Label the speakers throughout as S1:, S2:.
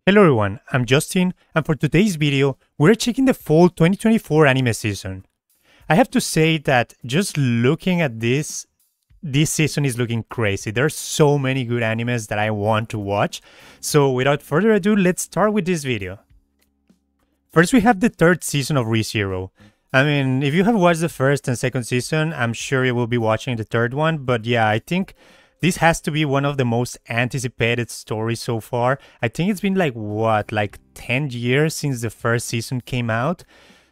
S1: Hello everyone, I'm Justin, and for today's video, we're checking the fall 2024 anime season. I have to say that just looking at this season is looking crazy. There's so many good animes that I want to watch. So without further ado, let's start with this video. First, we have the third season of ReZero. I mean, if you have watched the first and second season, I'm sure you will be watching the third one, but yeah, I think this has to be one of the most anticipated stories so far. I think it's been like 10 years since the first season came out.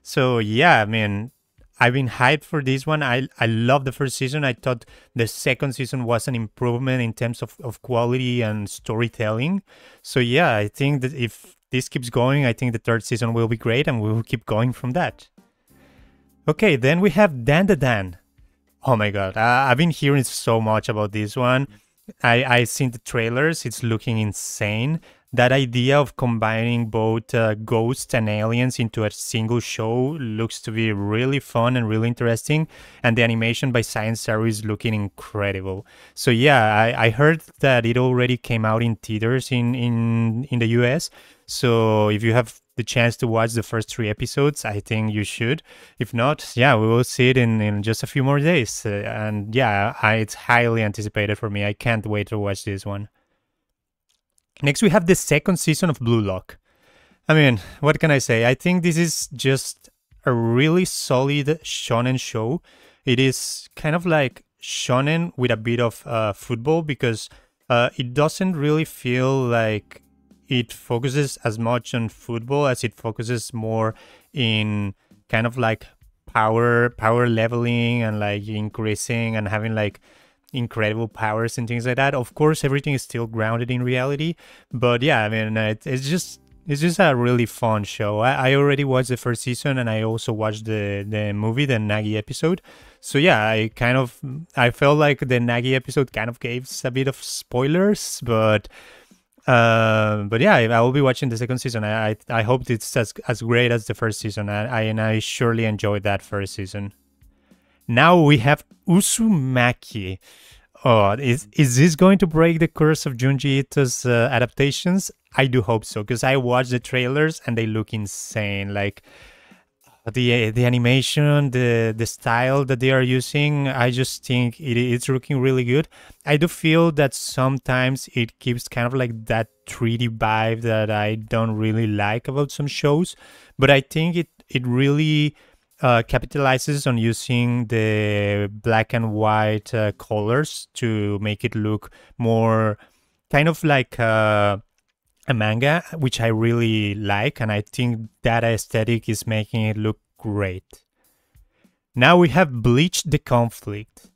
S1: So yeah, I mean, I've been hyped for this one. I love the first season. I thought the second season was an improvement in terms of quality and storytelling. So yeah, I think that if this keeps going, I think the third season will be great and we will keep going from that. Okay, then we have Dan. Oh my god, I've been hearing so much about this one. I seen the trailers, it's looking insane. That idea of combining both ghosts and aliens into a single show looks to be really fun and really interesting, and the animation by Science Saru is looking incredible. So yeah, I heard that it already came out in theaters in the US. So if you have the chance to watch the first 3 episodes, I think you should. If not, yeah, we will see it in just a few more days. And yeah, it's highly anticipated for me. I can't wait to watch this one. Next, we have the second season of Blue Lock. I mean, what can I say? I think this is just a really solid shonen show. It is kind of like shonen with a bit of football because it doesn't really feel like it focuses as much on football as it focuses more in kind of like power leveling and like increasing and having like incredible powers and things like that. Of course, everything is still grounded in reality, but yeah, I mean, it's just a really fun show. I already watched the first season and I also watched the movie, the Nagi episode. So yeah, I felt like the Nagi episode kind of gave a bit of spoilers, but yeah, I will be watching the second season. I hope it's as great as the first season. I surely enjoyed that first season. Now we have Uzumaki. Oh, is this going to break the curse of Junji Ito's adaptations? I do hope so, because I watched the trailers and they look insane. Like the animation, the style that they are using, I just think it's looking really good. I do feel that sometimes it keeps kind of like that 3D vibe that I don't really like about some shows, but I think it really capitalizes on using the black and white colors to make it look more kind of like a manga, which I really like, and I think that aesthetic is making it look great. Now we have Bleach the Conflict.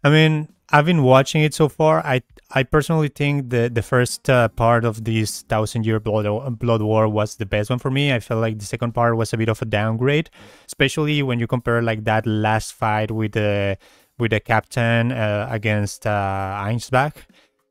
S1: I mean, I've been watching it so far. I personally think the first part of this 1,000-year blood war was the best one for me. I felt like the second part was a bit of a downgrade, especially when you compare like that last fight with the captain against Einsbach.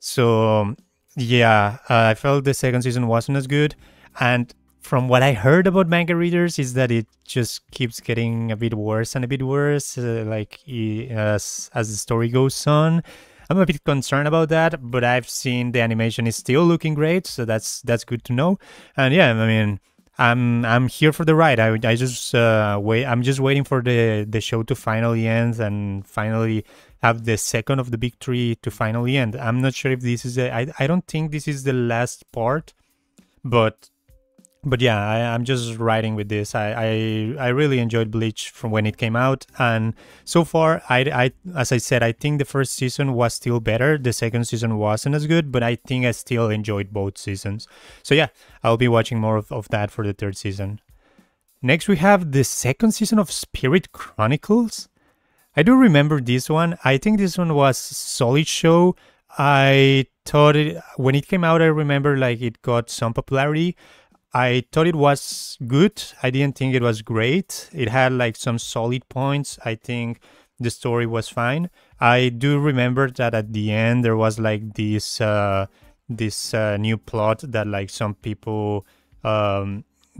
S1: So yeah, I felt the second season wasn't as good, and from what I heard about manga readers is that it just keeps getting a bit worse and a bit worse, as the story goes on. I'm a bit concerned about that, but I've seen the animation is still looking great, so that's good to know. And yeah, I mean, I'm here for the ride. I just wait. I'm just waiting for the show to finally end and finally have the second of the big three to finally end. I'm not sure if this is I don't think this is the last part, but yeah, I'm just riding with this. I really enjoyed Bleach from when it came out, and so far, as I said, I think the first season was still better. The second season wasn't as good, but I think I still enjoyed both seasons. So yeah, I'll be watching more of that for the third season. Next, we have the second season of Spirit Chronicles. I do remember this one. I think this one was a solid show. I thought when it came out, I remember like it got some popularity. I thought it was good. I didn't think it was great. It had like some solid points. I think the story was fine. I do remember that at the end there was like this new plot that like some people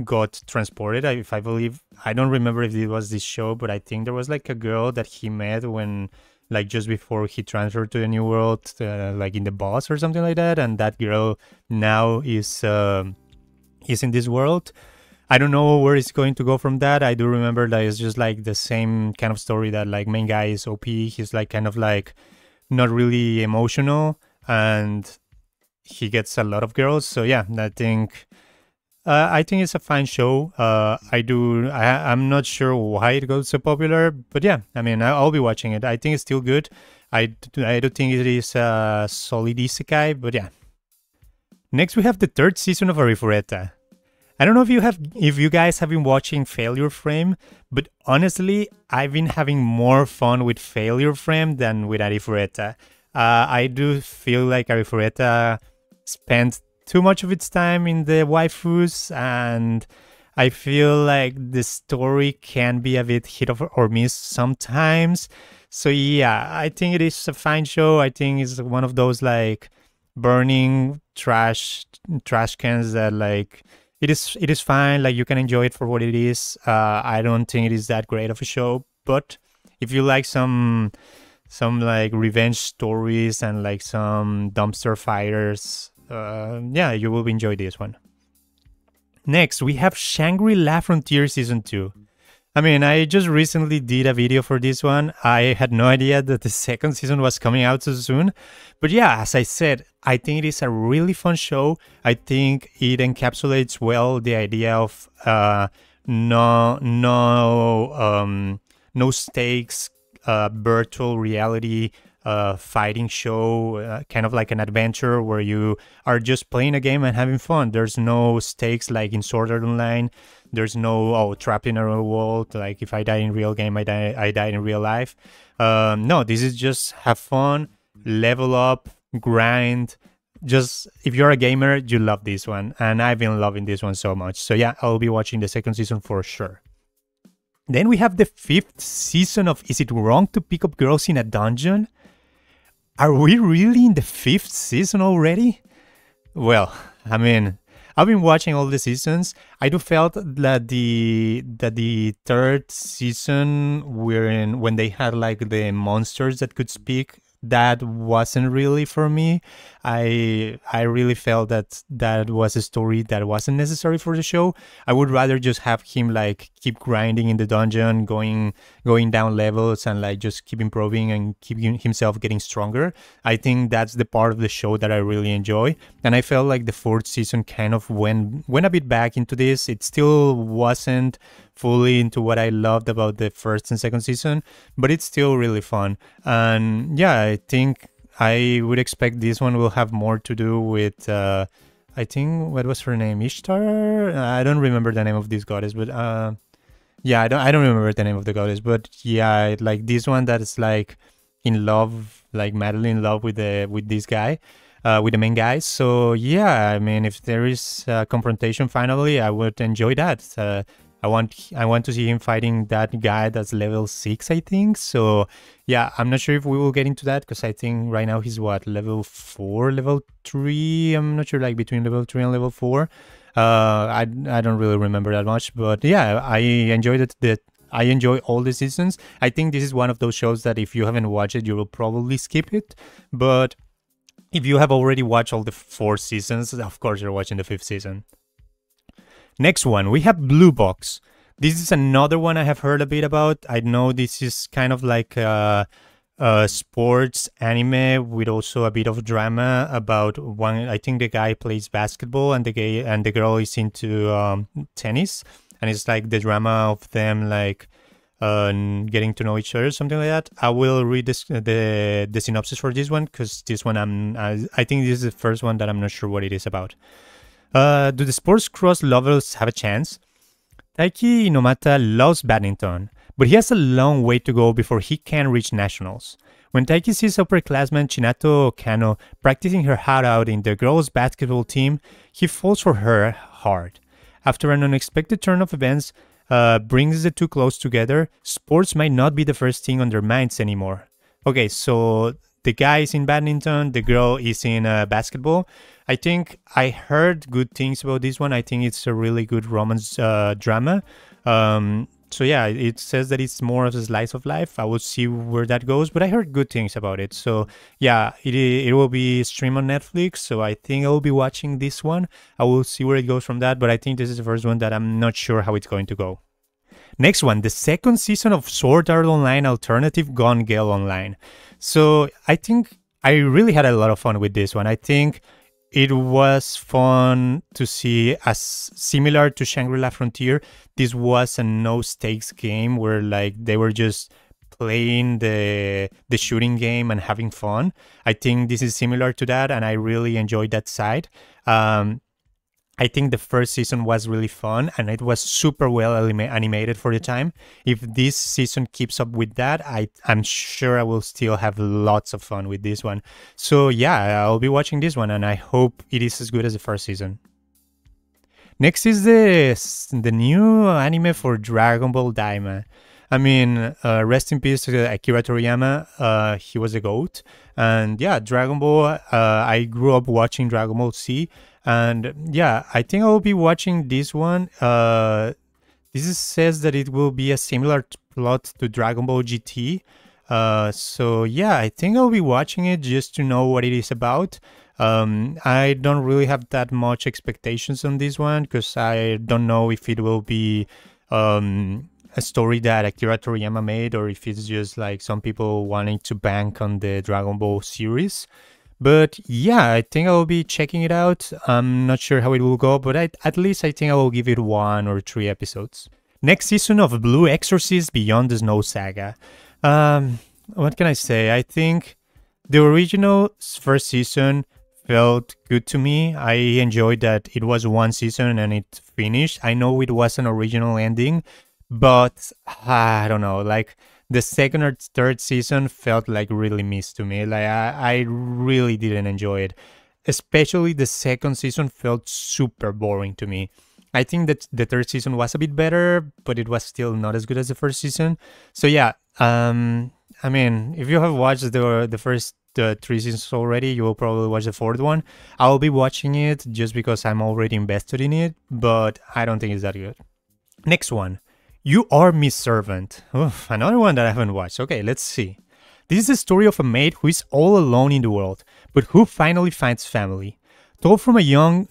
S1: got transported. If I believe, I don't remember if it was this show, but I think there was like a girl that he met when like just before he transferred to the new world, like in the boss or something like that, and that girl now is he's in this world. I don't know where it's going to go from that. I do remember that it's just like the same kind of story that like main guy is OP. He's like kind of like not really emotional and he gets a lot of girls. So yeah, I think it's a fine show. I'm not sure why it got so popular, but yeah, I mean, I'll be watching it. I think it's still good. I don't think it is a solid isekai, but yeah. Next, we have the third season of Arifureta. I don't know if you guys have been watching Failure Frame, but honestly, I've been having more fun with Failure Frame than with Arifureta. I do feel like Arifureta spent too much of its time in the waifus, and I feel like the story can be a bit hit or miss sometimes. So yeah, I think it is a fine show. I think it's one of those like burning trash cans that like it is fine. Like you can enjoy it for what it is. I don't think it is that great of a show, but if you like some like revenge stories and like some dumpster fires, yeah, you will enjoy this one. Next, we have Shangri-La Frontier Season 2. I mean, I just recently did a video for this one. I had no idea that the second season was coming out so soon. But yeah, as I said, I think it is a really fun show. I think it encapsulates well the idea of no stakes, virtual reality fighting show, kind of like an adventure where you are just playing a game and having fun. There's no stakes like in Sword Art Online. There's no trapped in a world, like if I die in real game, I die in real life. No, this is just have fun, level up, grind. Just if you're a gamer, you love this one, and I've been loving this one so much. So yeah, I'll be watching the second season for sure. Then we have the 5th season of Is It Wrong to Pick Up Girls in a Dungeon? Are we really in the 5th season already? Well, I mean, I've been watching all the seasons. I do felt that the third season when they had like the monsters that could speak, that wasn't really for me. I really felt that was a story that wasn't necessary for the show. I would rather just have him like keep grinding in the dungeon, going down levels and like just keep improving and keep himself getting stronger. I think that's the part of the show that I really enjoy. And I felt like the 4th season kind of went a bit back into this. It still wasn't fully into what I loved about the 1st and 2nd season, but it's still really fun. And yeah, I think I would expect this one will have more to do with I think, what was her name, Ishtar? I don't remember the name of this goddess, but yeah, I don't remember the name of the goddess, but yeah, like this one that is like in love, like madly in love with this guy, with the main guy. So yeah, I mean, if there is a confrontation finally, I would enjoy that. I want to see him fighting that guy that's level 6, I think. So yeah, I'm not sure if we will get into that because I think right now he's what, level 4, level 3. I'm not sure, like between level 3 and level 4. I don't really remember that much, but yeah, I enjoyed it. I enjoy all the seasons. I think this is one of those shows that if you haven't watched it, you will probably skip it. But if you have already watched all the 4 seasons, of course you're watching the 5th season. Next one, we have Blue Box. This is another one I have heard a bit about. I know this is kind of like a sports anime with also a bit of drama about one. I think the guy plays basketball and the girl is into tennis, and it's like the drama of them like getting to know each other, something like that. I will read the synopsis for this one because this one I think this is the first one that I'm not sure what it is about. Do the sports cross lovers have a chance? Taiki Inomata loves badminton, but he has a long way to go before he can reach nationals. When Taiki sees upperclassman Chinato Kano practicing her heart out in the girls' basketball team, he falls for her hard. After an unexpected turn of events brings the two close together, sports might not be the first thing on their minds anymore. Okay, so the guy is in badminton, the girl is in basketball. I think I heard good things about this one. I think it's a really good romance drama. So yeah, it says that it's more of a slice of life. I will see where that goes, but I heard good things about it. So yeah, it will be streamed on Netflix. So I think I will be watching this one. I will see where it goes from that, but I think this is the first one that I'm not sure how it's going to go. Next one, the second season of Sword Art Online Alternative Gone Gale Online. So I think I really had a lot of fun with this one. I think it was fun to see, as similar to Shangri-La Frontier, this was a no-stakes game where like they were just playing the shooting game and having fun. I think this is similar to that, and I really enjoyed that side. I think the first season was really fun and it was super well animated for the time. If this season keeps up with that, I'm sure I will still have lots of fun with this one. So yeah, I'll be watching this one and I hope it is as good as the first season. Next is the new anime for Dragon Ball Daima. I mean, rest in peace to Akira Toriyama. He was a GOAT. And yeah, Dragon Ball, I grew up watching Dragon Ball Z. And yeah, I think I will be watching this one. Says that it will be a similar plot to Dragon Ball GT. So yeah, I think I'll be watching it just to know what it is about. I don't really have that much expectations on this one because I don't know if it will be a story that Akira Toriyama made or if it's just like some people wanting to bank on the Dragon Ball series. But yeah, I think I will be checking it out. I'm not sure how it will go, but at least I think I will give it 1 or 3 episodes. Next season of Blue Exorcist Beyond the Snow Saga. What can I say? I think the original first season felt good to me. I enjoyed that it was 1 season and it finished. I know it was an original ending, but I don't know, like the second or third season felt like really missed to me. Like I really didn't enjoy it. Especially the second season felt super boring to me. I think that the third season was a bit better, but it was still not as good as the first season. So yeah, I mean, if you have watched the first 3 seasons already, you will probably watch the 4th one. I'll be watching it just because I'm already invested in it, but I don't think it's that good. Next one. You Are My Servant. Oof, another one that I haven't watched. Okay, let's see. This is the story of a maid who is all alone in the world, but who finally finds family. Told from young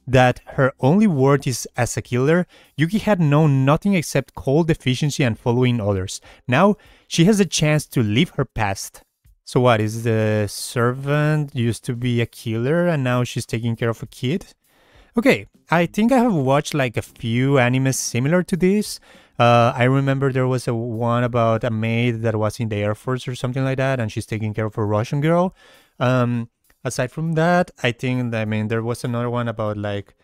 S1: that her only worth is as a killer, Yuki had known nothing except cold efficiency and following others. Now, she has a chance to leave her past. So what, is the servant used to be a killer and now she's taking care of a kid? Okay, I think I have watched like a few animes similar to this. I remember there was one about a maid that was in the Air Force or something like that, and she's taking care of a Russian girl. Aside from that, I think, I mean, there was another one about like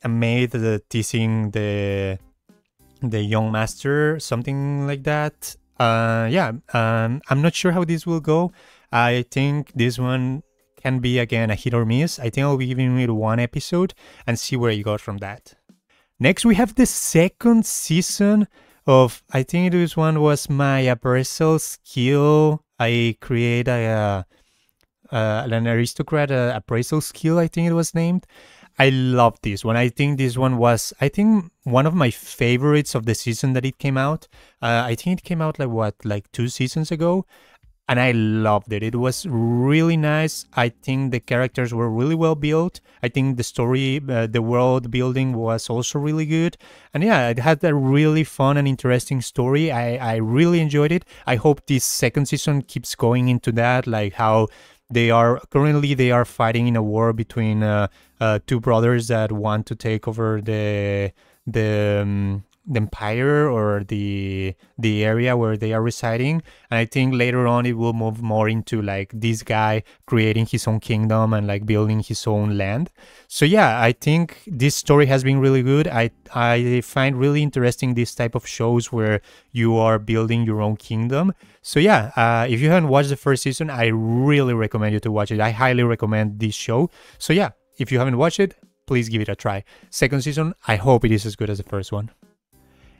S1: a maid teasing the young master, something like that. Yeah, I'm not sure how this will go. I think this one can be, again, a hit or miss. I think I'll be giving it 1 episode and see where it goes from that. Next, we have the second season of, I think this one was my appraisal skill. I create an aristocrat appraisal skill, I think it was named. I love this one. I think this one was, one of my favorites of the season that it came out. I think it came out like 2 seasons ago. And I loved it. It was really nice. I think the characters were really well built. I think the story, the world building was also really good. And yeah, it had a really fun and interesting story. I really enjoyed it. I hope this second season keeps going into that, like how they are fighting in a war between 2 brothers that want to take over the empire or the area where they are residing. And I think later on it will move more into like this guy creating his own kingdom and like building his own land. So yeah, I think this story has been really good. I find really interesting this type of shows where you are building your own kingdom. So yeah, if you haven't watched the first season, I really recommend you to watch it. I highly recommend this show. So yeah, if you haven't watched it, please give it a try. Second season, I hope it is as good as the first one.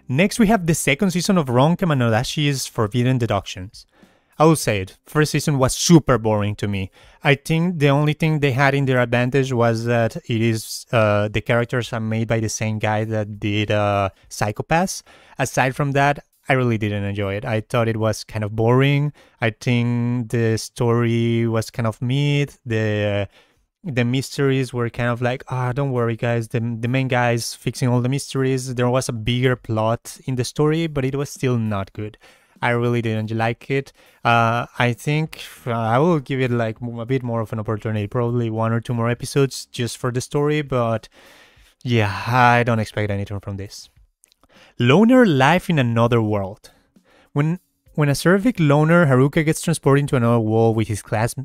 S1: Next, we have the second season of Ron Kamanodashi's Forbidden Deductions. I will say it. First season was super boring to me. I think the only thing they had in their advantage was that it is the characters are made by the same guy that did Psycho-Pass. Aside from that, I really didn't enjoy it. I thought it was kind of boring. I think the story was kind of mid. The mysteries were kind of like, don't worry guys, the main guy is fixing all the mysteries. There was a bigger plot in the story, but it was still not good. I really didn't like it. I think I will give it like a bit more of an opportunity, probably 1 or 2 more episodes just for the story, but yeah, I don't expect anything from this. Loner Life in Another World. When a Servic loner, Haruka, gets transported into another world with his class,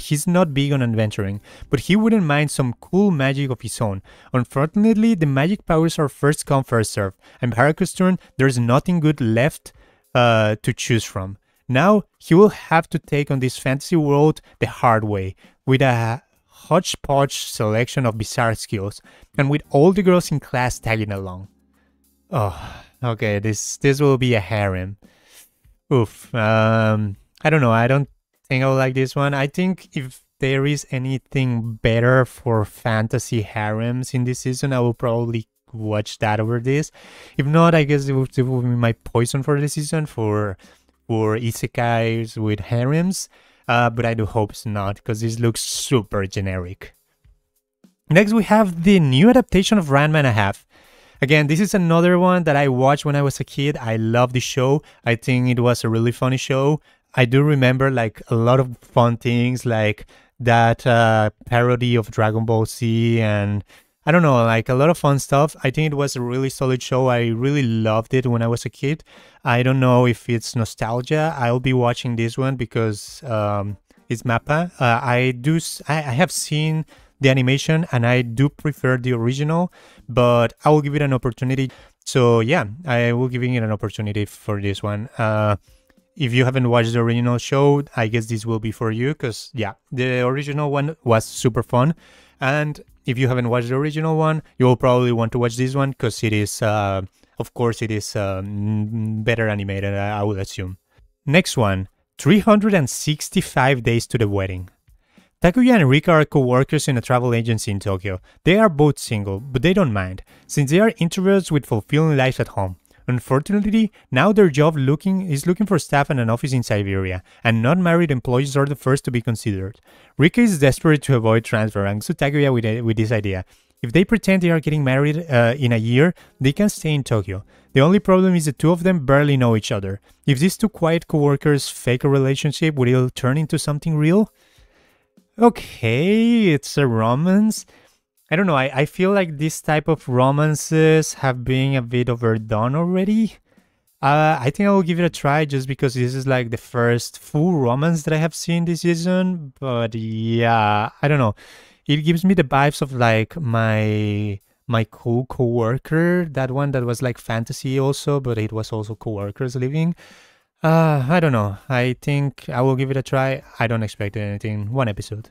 S1: he's not big on adventuring, but he wouldn't mind some cool magic of his own. Unfortunately, the magic powers are first come, first serve, and Haruka's turn, there's nothing good left to choose from. Now, he will have to take on this fantasy world the hard way, with a hodgepodge selection of bizarre skills, and with all the girls in class tagging along. Oh, okay, this will be a harem. Oof. I don't know. I don't think I'll like this one. I think if there is anything better for fantasy harems in this season, I will probably watch that over this. If not, I guess it will be my poison for the season for isekais with harems. But I do hope it's not, because this looks super generic. Next, we have the new adaptation of Ranma and a Half. Again, this is another one that I watched when I was a kid. I love the show. I think it was a really funny show. I do remember like a lot of fun things, like that parody of Dragon Ball Z, and I don't know, like a lot of fun stuff. I think it was a really solid show. I really loved it when I was a kid. I don't know if it's nostalgia. I'll be watching this one because it's Mappa. I have seen the animation and I do prefer the original, but I will give it an opportunity. So yeah, I will give it an opportunity for this one. If you haven't watched the original show, I guess this will be for you, because yeah, the original one was super fun. And if you haven't watched the original one, you will probably want to watch this one, because it is, of course, it is better animated, I would assume. Next one, 365 Days to the Wedding. Takuya and Rika are co-workers in a travel agency in Tokyo. They are both single, but they don't mind, since they are introverts with fulfilling lives at home. Unfortunately, now their job is looking for staff at an office in Siberia, and non-married employees are the first to be considered. Rika is desperate to avoid transfer and so Takuya with this idea. If they pretend they are getting married in a year, they can stay in Tokyo. The only problem is the two of them barely know each other. If these two quiet co-workers fake a relationship, will it turn into something real? Okay, it's a romance. I don't know, I feel like this type of romances have been a bit overdone already. I think I will give it a try just because this is like the first full romance that I have seen this season. But yeah, I don't know. It gives me the vibes of like my cool coworker, that one that was like fantasy also, but it was also coworkers living. I don't know. I think I will give it a try. I don't expect anything. 1 episode.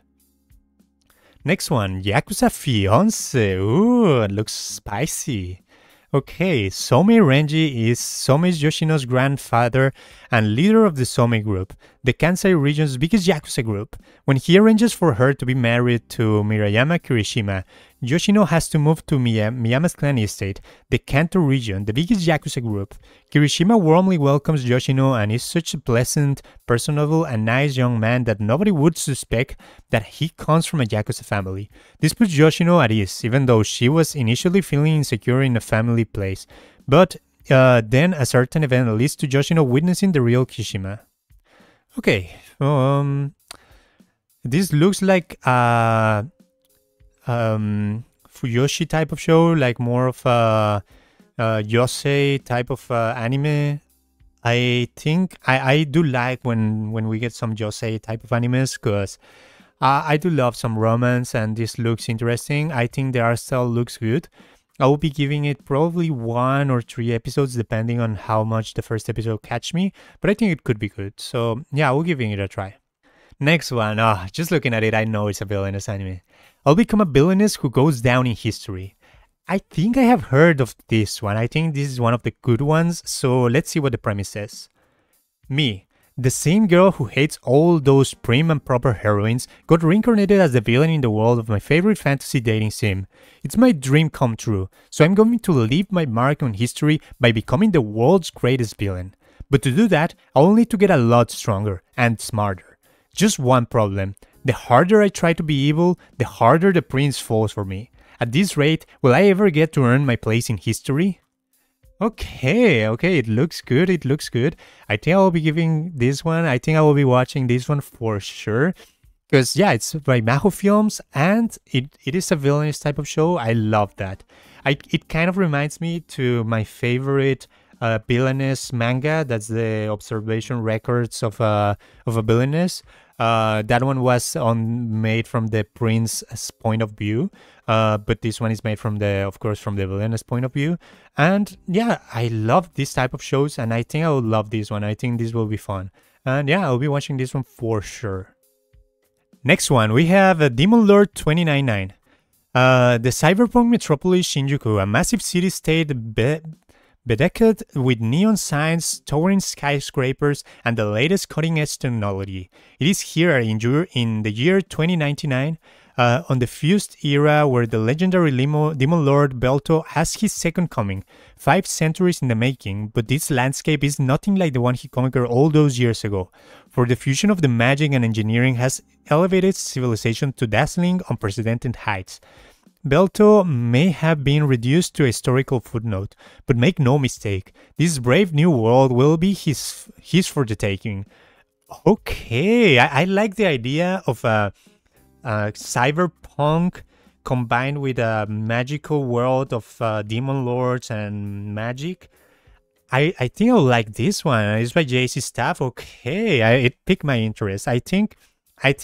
S1: Next one, Yakuza Fiance. Ooh, it looks spicy. Okay, Somei Renji is Somei Yoshino's grandfather and leader of the Somei Group, the Kansai region's biggest Yakuza group. When he arranges for her to be married to Mirayama Kirishima, Yoshino has to move to Miyama's clan estate, the Kanto region, the biggest Yakuza group. Kirishima warmly welcomes Yoshino and is such a pleasant, personable, and nice young man that nobody would suspect that he comes from a Yakuza family. This puts Yoshino at ease, even though she was initially feeling insecure in a family place. But then a certain event leads to Yoshino witnessing the real Kishima. Okay, this looks like a Fuyoshi type of show, like more of a Yosei type of anime. I think I do like when we get some Yosei type of animes, because I do love some romance, and this looks interesting. I think the art style looks good. I will be giving it probably 1 or 3 episodes, depending on how much the first episode catch me, but I think it could be good. So yeah, I will give it a try. Next one, just looking at it, I know it's a villainous anime. I'll become a villainess who goes down in history. I think I have heard of this one. I think this is one of the good ones, so let's see what the premise says. Me, The same girl who hates all those prim and proper heroines got reincarnated as the villain in the world of my favorite fantasy dating sim. It's my dream come true, so I'm going to leave my mark on history by becoming the world's greatest villain. But to do that, I'll need to get a lot stronger and smarter. Just one problem. The harder I try to be evil, the harder the prince falls for me. At this rate, will I ever get to earn my place in history? Okay, it looks good, I think I'll be giving this one, I think I will be watching this one for sure. Because yeah, it's by Maho Films and it is a villainous type of show. I love that. It kind of reminds me to my favorite villainous manga. That's the Observation Records of a villainess. That one was made from the prince's point of view, but this one is made from of course, from the villainous point of view. And yeah, I love this type of shows, and I think I will love this one. I think this will be fun, and yeah, I'll be watching this one for sure. Next one, we have Demon Lord 299. The cyberpunk metropolis Shinjuku, a massive city-state bedecked with neon signs, towering skyscrapers, and the latest cutting-edge technology. It is here in the year 2099, on the fused era where the legendary Demon Lord Belto has his second coming, 5 centuries in the making, but this landscape is nothing like the one he conquered all those years ago, for the fusion of the magic and engineering has elevated civilization to dazzling, unprecedented heights. Belto may have been reduced to a historical footnote, but make no mistake, this brave new world will be his for the taking. Okay, I like the idea of cyberpunk combined with a magical world of demon lords and magic. I think I'll like this one. It's by JC Staff. Okay, it piqued my interest. I think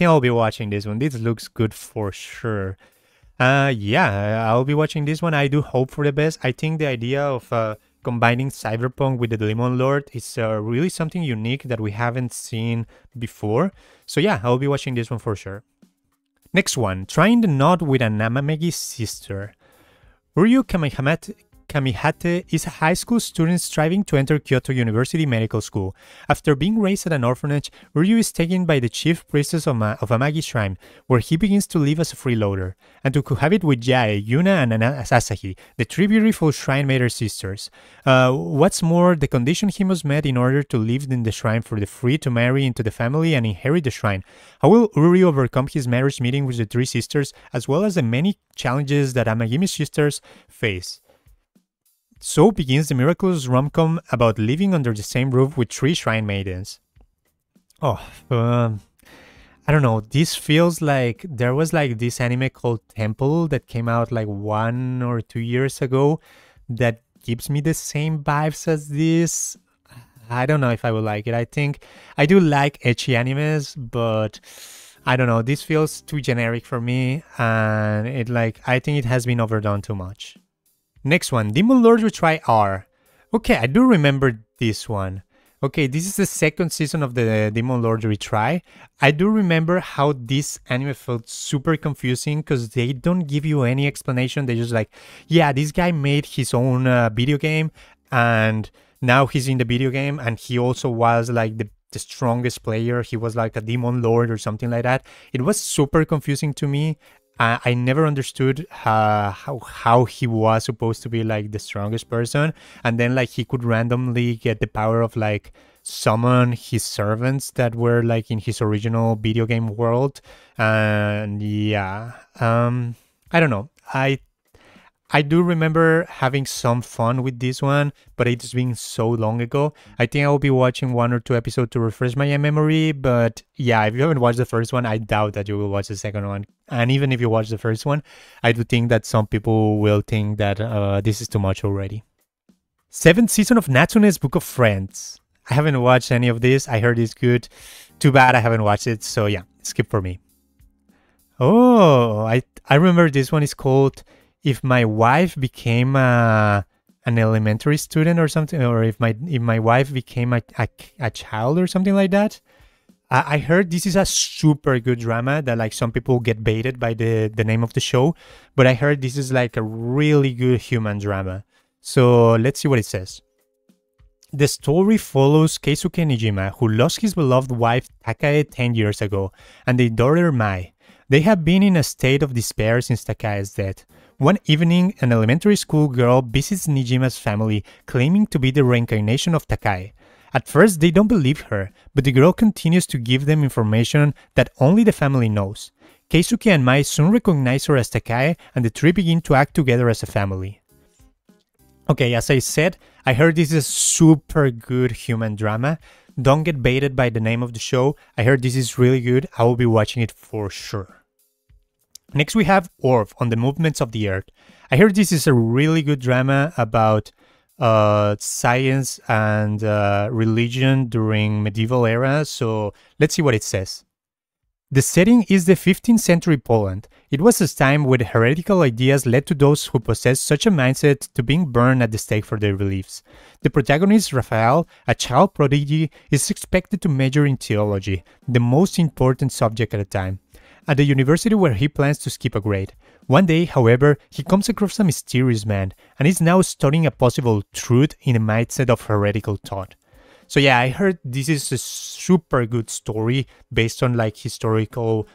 S1: I'll be watching this one. This looks good for sure. Yeah, I'll be watching this one. I do hope for the best. I think the idea of combining cyberpunk with the Demon Lord is really something unique that we haven't seen before. So yeah, I'll be watching this one for sure. Next one, Trying the Knot with an Amamegi Sister. Ryu Kamihate is a high school student striving to enter Kyoto University Medical School. After being raised at an orphanage, Ryu is taken by the chief priestess of Amagi Shrine, where he begins to live as a freeloader, and to cohabit with Yae, Yuna, and Asahi, the 3 beautiful Shrine Maiden sisters. What's more, the condition he must meet in order to live in the shrine for the free to marry into the family and inherit the shrine. How will Ryu overcome his marriage meeting with the 3 sisters, as well as the many challenges that Amagimi sisters face? So begins the miraculous rom-com about living under the same roof with 3 shrine maidens. I don't know, this feels like there was like this anime called Temple that came out like 1 or 2 years ago that gives me the same vibes as this. I don't know if I would like it. I think I do like ecchi animes, but I don't know, this feels too generic for me, and I think it has been overdone too much. Next one, Demon Lord Retry R. Okay, I do remember this one. Okay, this is the 2nd season of the Demon Lord Retry. I do remember how this anime felt super confusing because they don't give you any explanation. They just like, yeah, this guy made his own video game and now he's in the video game and he also was like the strongest player. He was like a Demon Lord or something like that. It was super confusing to me. I never understood how he was supposed to be like the strongest person, and then like he could randomly get the power of like summon his servants that were like in his original video game world. And yeah, I don't know. I do remember having some fun with this one, but it's been so long ago. I think I will be watching 1 or 2 episodes to refresh my memory, but yeah, if you haven't watched the first one, I doubt that you will watch the second one. And even if you watch the first one, I do think that some people will think that this is too much already. 7th season of Natsune's Book of Friends. I haven't watched any of this. I heard it's good. Too bad I haven't watched it, so yeah, skip for me. Oh, I remember this one is called If My Wife Became an Elementary Student or something, or if my wife became a child or something like that. I heard this is a super good drama that like some people get baited by the name of the show, but I heard this is like a really good human drama. So let's see what it says. The story follows Keisuke Nijima, who lost his beloved wife Takae 10 years ago, and their daughter Mai. They have been in a state of despair since Takae's death. One evening, an elementary school girl visits Nijima's family, claiming to be the reincarnation of Takae. At first, they don't believe her, but the girl continues to give them information that only the family knows. Keisuke and Mai soon recognize her as Takae, and the three begin to act together as a family. Okay, as I said, I heard this is a super good human drama. Don't get baited by the name of the show. I heard this is really good. I will be watching it for sure. Next we have Orf on the movements of the earth. I heard this is a really good drama about science and religion during medieval era. So let's see what it says. The setting is the 15th century Poland. It was a time when heretical ideas led to those who possessed such a mindset to being burned at the stake for their beliefs. The protagonist, Raphael, a child prodigy, is expected to major in theology, the most important subject at the time, at the university where he plans to skip a grade. One day, however, he comes across a mysterious man and is now studying a possible truth in a mindset of heretical thought. So yeah, I heard this is a super good story based on like historical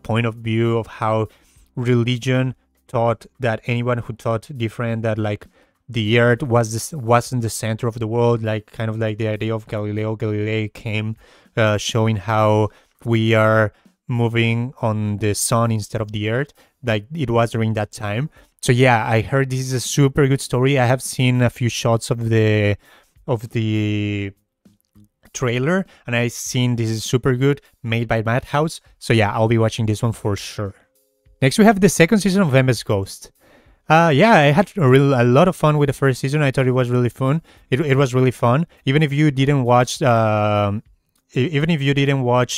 S1: point of view of how religion taught that anyone who thought different, that like the earth wasn't the center of the world, like kind of like the idea of Galileo Galilei came showing how we are moving on the sun instead of the earth, like it was during that time. So yeah, I heard this is a super good story. I have seen a few shots of the trailer and I've seen this is super good, made by Madhouse. So yeah, I'll be watching this one for sure. Next we have the second season of MS Ghost. Yeah, I had a lot of fun with the first season. I thought it was really fun. It was really fun. Even if you didn't watch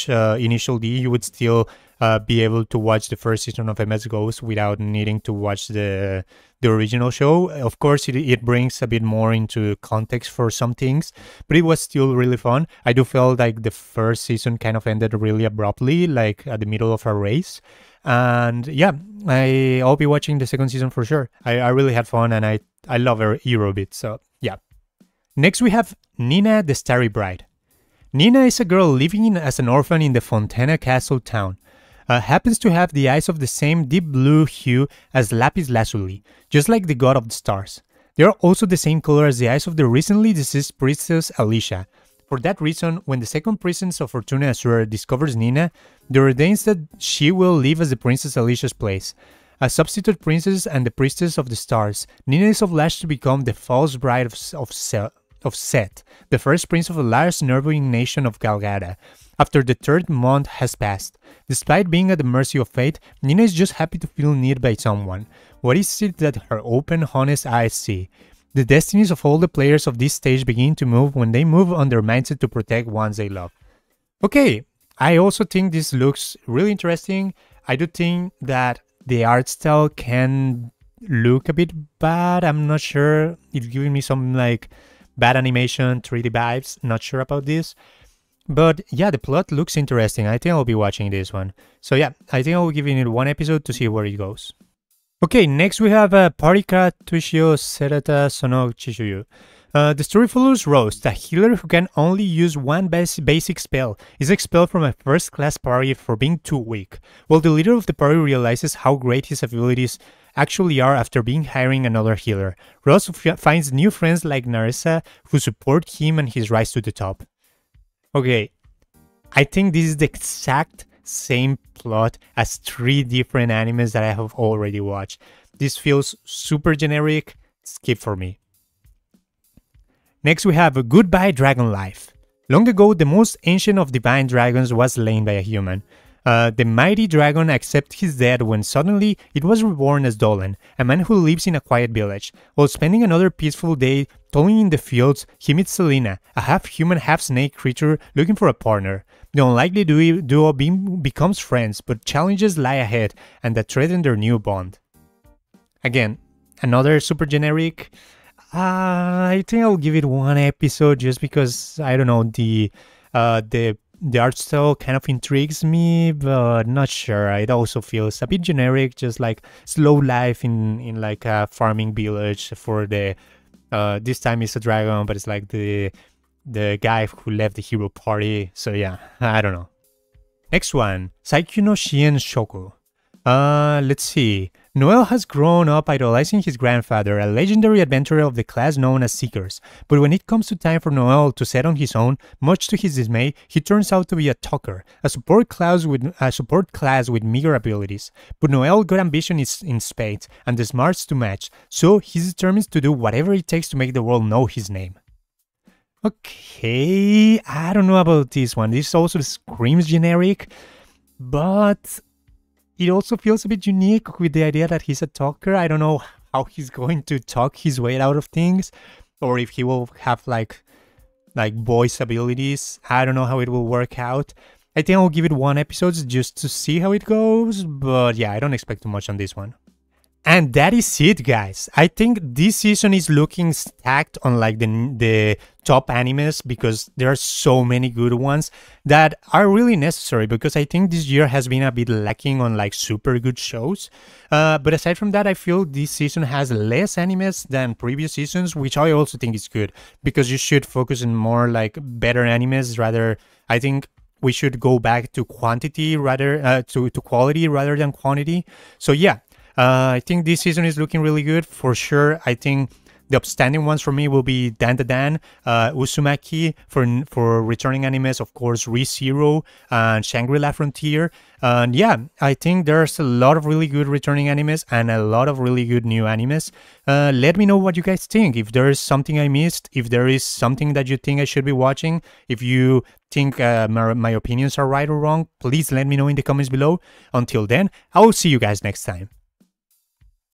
S1: Initial D, you would still be able to watch the first season of MS Ghost without needing to watch the original show. Of course, it brings a bit more into context for some things, but it was still really fun. I do feel like the first season kind of ended really abruptly, like at the middle of a race. And yeah, I'll be watching the second season for sure. I really had fun and I love her Eurobit, so yeah. Next we have Nina the Starry Bride. Nina is a girl living as an orphan in the Fontana Castle town. Happens to have the eyes of the same deep blue hue as Lapis Lazuli, just like the god of the stars. They are also the same color as the eyes of the recently deceased priestess Alicia. For that reason, when the second princess of Fortuna Azura discovers Nina, they ordains that she will live as the Princess Alicia's place. A substitute princess and the priestess of the stars, Nina is obliged to become the false bride of Set, the first prince of the large neighboring nation of Galgada, after the third month has passed. Despite being at the mercy of fate, Nina is just happy to feel needed by someone. What is it that her open, honest eyes see? The destinies of all the players of this stage begin to move when they move on their mindset to protect ones they love. Okay, I also think this looks really interesting. I do think that the art style can look a bit bad. I'm not sure. It's giving me some like bad animation, 3D vibes. Not sure about this. But yeah, the plot looks interesting. I think I'll be watching this one. So yeah, I think I'll give it one episode to see where it goes. Okay, next we have Parika Tushio Serata Sono Chishuyu. The story follows Rose, a healer who can only use one basic spell, is expelled from a first-class party for being too weak, while the leader of the party realizes how great his abilities actually are after being hiring another healer. Rose finds new friends like Narissa who support him and his rise to the top. Okay, I think this is the exact same plot as 3 different animes that I have already watched. This feels super generic, skip for me. Next we have a Goodbye Dragon Life. Long ago, the most ancient of divine dragons was slain by a human. The mighty dragon accepted his death when suddenly it was reborn as Dolan, a man who lives in a quiet village. While spending another peaceful day toiling in the fields, he meets Selena, a half-human, half-snake creature looking for a partner. The unlikely duo becomes friends, but challenges lie ahead and that threaten their new bond. Again, another super generic. I think I'll give it one episode just because, I don't know, the art style kind of intrigues me, but not sure. It also feels a bit generic, just like slow life in like a farming village for the This time it's a dragon, but it's like the guy who left the hero party. So yeah, I don't know. Next one, Saikyu no Shien Shoku. Let's see. Noel has grown up idolizing his grandfather, a legendary adventurer of the class known as Seekers. But when it comes to time for Noel to set on his own, much to his dismay, he turns out to be a talker, a support class with meager abilities. But Noel got ambition in spades and the smarts to match, so he's determined to do whatever it takes to make the world know his name. Okay, I don't know about this one. This also screams generic, but it also feels a bit unique with the idea that he's a talker. I don't know how he's going to talk his way out of things, or if he will have like voice abilities. I don't know how it will work out. I think I'll give it 1 episode just to see how it goes, but yeah, I don't expect too much on this one. And that is it, guys. I think this season is looking stacked on like the top animes, because there are so many good ones that are really necessary, because I think this year has been a bit lacking on like super good shows. But aside from that, I feel this season has less animes than previous seasons, which I also think is good, because you should focus on more like better animes rather. I think we should go back to quantity rather to quality rather than quantity. So yeah. I think this season is looking really good for sure. I think the outstanding ones for me will be Dan Da Dan, Uzumaki for returning animes, of course, Re:Zero and Shangri-La Frontier. And yeah, I think there's a lot of really good returning animes and a lot of really good new animes. Let me know what you guys think. If there is something I missed, if there is something that you think I should be watching, if you think my opinions are right or wrong, please let me know in the comments below. Until then, I will see you guys next time.